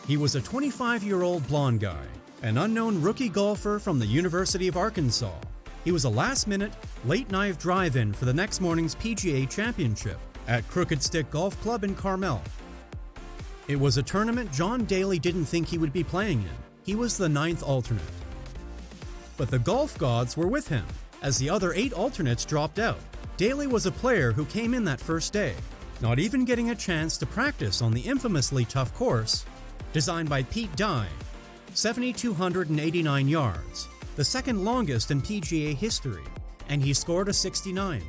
He was a 25-year-old blonde guy, an unknown rookie golfer from the University of Arkansas. He was a last-minute, late-night drive-in for the next morning's PGA Championship at Crooked Stick Golf Club in Carmel. It was a tournament John Daly didn't think he would be playing in. He was the 9th alternate. But the golf gods were with him, as the other 8 alternates dropped out. Daly was a player who came in that first day, not even getting a chance to practice on the infamously tough course designed by Pete Dye, 7,289 yards, the second longest in PGA history, and he scored a 69.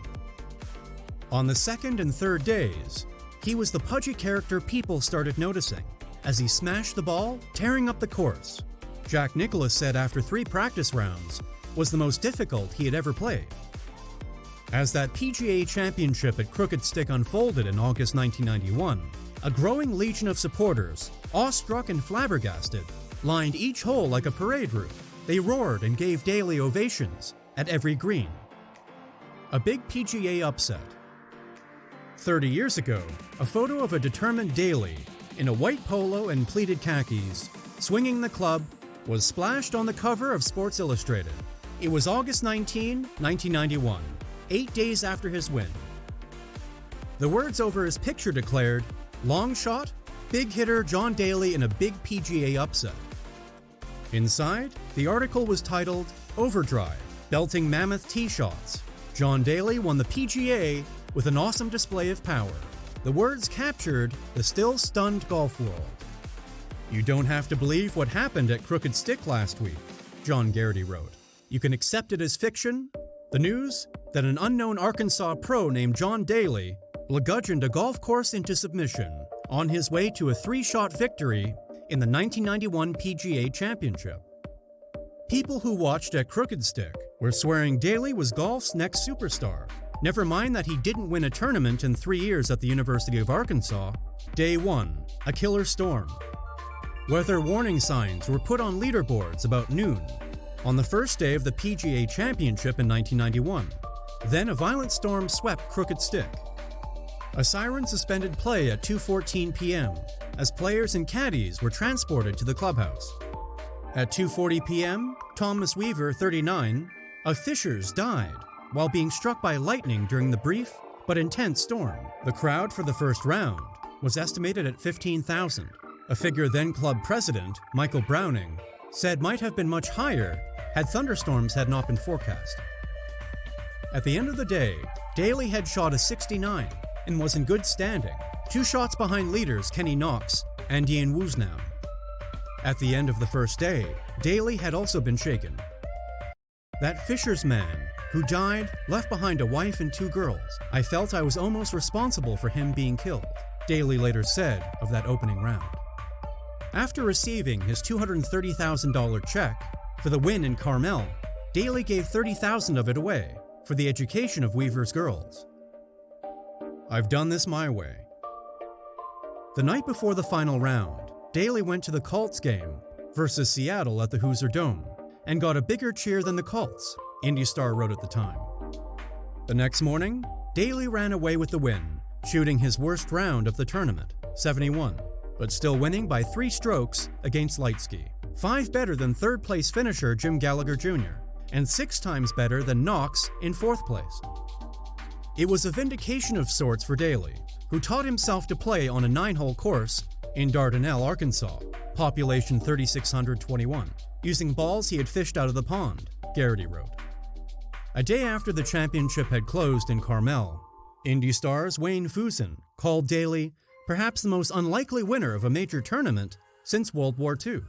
On the second and third days, he was the pudgy character people started noticing as he smashed the ball, tearing up the course. Jack Nicklaus said after 3 practice rounds was the most difficult he had ever played. As that PGA Championship at Crooked Stick unfolded in August 1991, a growing legion of supporters, awestruck and flabbergasted, lined each hole like a parade route. They roared and gave Daly ovations at every green. A big PGA upset. 30 years ago, a photo of a determined Daly in a white polo and pleated khakis, swinging the club, was splashed on the cover of Sports Illustrated. It was August 19, 1991, 8 days after his win. The words over his picture declared, "Long shot, big hitter John Daly in a big PGA upset." Inside, the article was titled, "Overdrive, Belting Mammoth Tee Shots. John Daly won the PGA with an awesome display of power." The words captured the still stunned golf world. "You don't have to believe what happened at Crooked Stick last week," John Daly wrote. "You can accept it as fiction. The news that an unknown Arkansas pro named John Daly bludgeoned a golf course into submission on his way to a 3-shot victory in the 1991 PGA Championship. People who watched at Crooked Stick were swearing Daly was golf's next superstar. Never mind that he didn't win a tournament in 3 years at the University of Arkansas. Day 1, a killer storm. Weather warning signs were put on leaderboards about noon on the first day of the PGA Championship in 1991. Then a violent storm swept Crooked Stick. A siren suspended play at 2:14 p.m. as players and caddies were transported to the clubhouse. At 2:40 p.m., Thomas Weaver, 39, of Fishers died while being struck by lightning during the brief but intense storm. The crowd for the first round was estimated at 15,000, a figure then club president, Michael Browning, said might have been much higher had thunderstorms had not been forecast. At the end of the day, Daly had shot a 69 and was in good standing, 2 shots behind leaders Kenny Knox and Ian Woosnam. At the end of the first day, Daly had also been shaken. "That Fishers man, who died, left behind a wife and 2 girls. I felt I was almost responsible for him being killed," Daly later said of that opening round. After receiving his $230,000 check for the win in Carmel, Daly gave $30,000 of it away for the education of Weaver's girls. "I've done this my way." The night before the final round, Daly went to the Colts game versus Seattle at the Hoosier Dome and got a bigger cheer than the Colts, Indy Star wrote at the time. The next morning, Daly ran away with the win, shooting his worst round of the tournament, 71, but still winning by 3 strokes against Lightsky, 5 better than third-place finisher Jim Gallagher Jr., and 6 times better than Knox in 4th place. It was a vindication of sorts for Daly, who taught himself to play on a 9-hole course in Dardanelle, Arkansas, population 3,621, using balls he had fished out of the pond, Garrity wrote. A day after the championship had closed in Carmel, Indy Star's Wayne Fuson called Daly perhaps the most unlikely winner of a major tournament since World War II.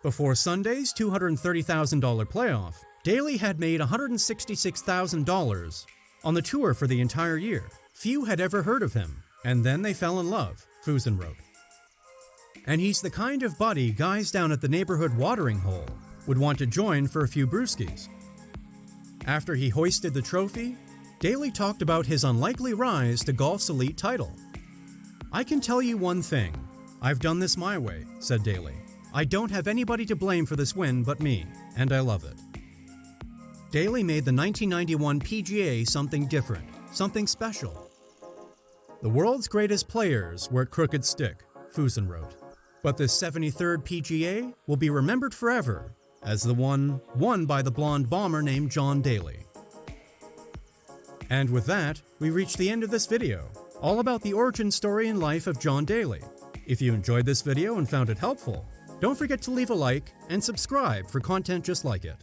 Before Sunday's $230,000 playoff, Daly had made $166,000 on the tour for the entire year. Few had ever heard of him, and then they fell in love, Fuson wrote. And he's the kind of buddy guys down at the neighborhood watering hole would want to join for a few brewskis. After he hoisted the trophy, Daly talked about his unlikely rise to golf's elite title. "I can tell you one thing. I've done this my way," said Daly. "I don't have anybody to blame for this win but me, and I love it." Daly made the 1991 PGA something different, something special. "The world's greatest players were at Crooked Stick," Fuson wrote. But this 73rd PGA will be remembered forever as the one won by the blonde bomber named John Daly. And with that, we reach the end of this video, all about the origin story and life of John Daly. If you enjoyed this video and found it helpful, don't forget to leave a like and subscribe for content just like it.